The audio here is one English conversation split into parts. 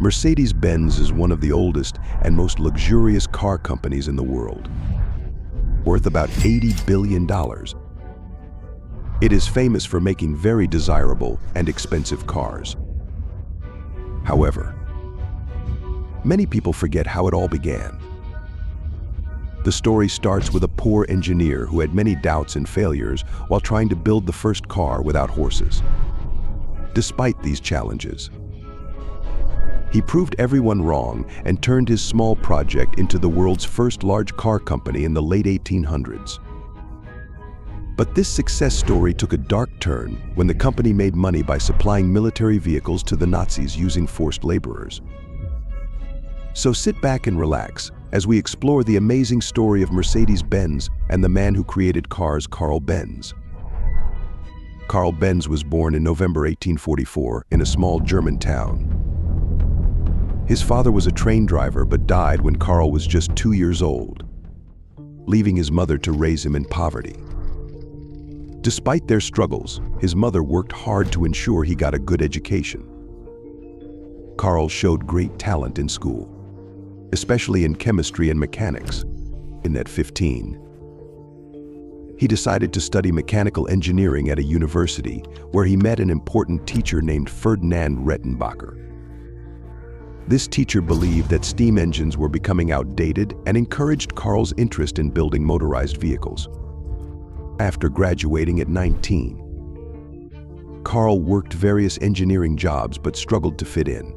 Mercedes Benz is one of the oldest and most luxurious car companies in the world, worth about $80 billion. It is famous for making very desirable and expensive cars. However, many people forget how it all began. The story starts with a poor engineer who had many doubts and failures while trying to build the first car without horses. Despite these challenges, he proved everyone wrong and turned his small project into the world's first large car company in the late 1800s. But this success story took a dark turn when the company made money by supplying military vehicles to the Nazis using forced laborers. So sit back and relax as we explore the amazing story of Mercedes Benz and the man who created cars, Carl Benz. Carl Benz was born in November 1844 in a small German town. His father was a train driver but died when Carl was just 2 years old, leaving his mother to raise him in poverty. Despite their struggles, his mother worked hard to ensure he got a good education. Carl showed great talent in school, especially in chemistry and mechanics. At 15, he decided to study mechanical engineering at a university where he met an important teacher named Ferdinand Rettenbacher. This teacher believed that steam engines were becoming outdated and encouraged Carl's interest in building motorized vehicles. After graduating at 19, Carl worked various engineering jobs but struggled to fit in.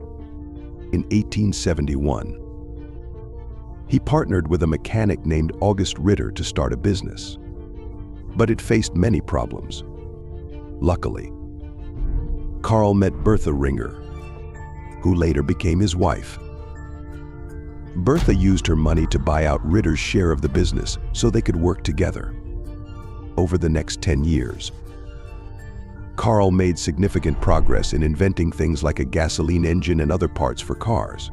In 1871, he partnered with a mechanic named August Ritter to start a business, but it faced many problems. Luckily, Carl met Bertha Ringer, who later became his wife. Bertha used her money to buy out Ritter's share of the business so they could work together. Over the next 10 years, Carl made significant progress in inventing things like a gasoline engine and other parts for cars.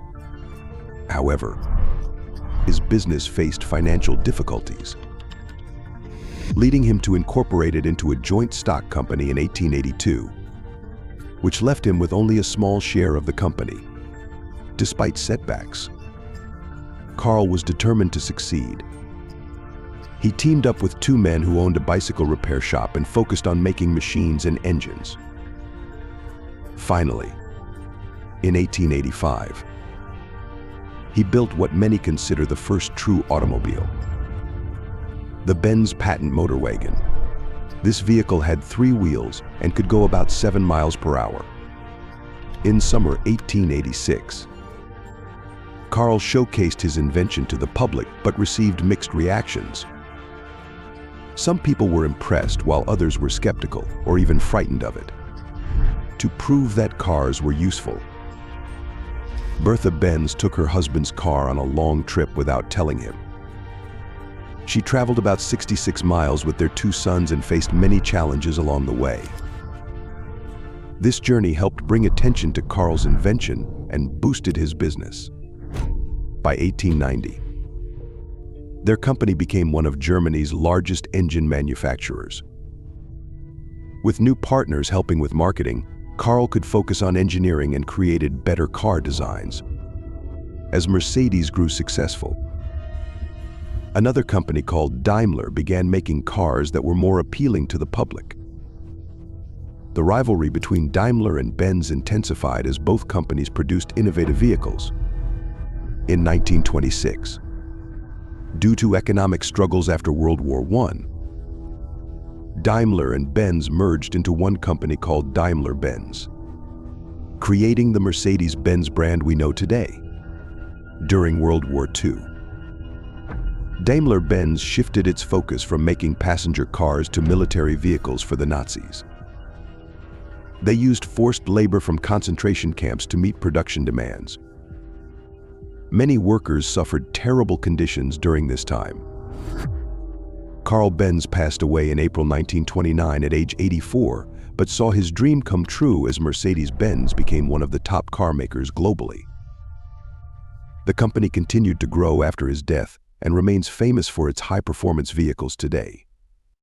However, his business faced financial difficulties, leading him to incorporate it into a joint stock company in 1882, which left him with only a small share of the company. Despite setbacks, Carl was determined to succeed. He teamed up with two men who owned a bicycle repair shop and focused on making machines and engines. Finally, in 1885, he built what many consider the first true automobile, the Benz patent motor wagon. This vehicle had 3 wheels and could go about 7 miles per hour. In summer 1886, Carl showcased his invention to the public but received mixed reactions. Some people were impressed while others were skeptical or even frightened of it. To prove that cars were useful, Bertha Benz took her husband's car on a long trip without telling him. She traveled about 66 miles with their 2 sons and faced many challenges along the way. This journey helped bring attention to Carl's invention and boosted his business. By 1890, their company became one of Germany's largest engine manufacturers. With new partners helping with marketing, Carl could focus on engineering and created better car designs. As Mercedes grew successful, another company called Daimler began making cars that were more appealing to the public. The rivalry between Daimler and Benz intensified as both companies produced innovative vehicles. In 1926, due to economic struggles after World War I, Daimler and Benz merged into one company called Daimler-Benz, creating the Mercedes-Benz brand we know today. During World War II, Daimler-Benz shifted its focus from making passenger cars to military vehicles for the Nazis. They used forced labor from concentration camps to meet production demands. Many workers suffered terrible conditions during this time. Carl Benz passed away in April 1929 at age 84, but saw his dream come true as Mercedes-Benz became one of the top car makers globally. The company continued to grow after his death and remains famous for its high-performance vehicles today.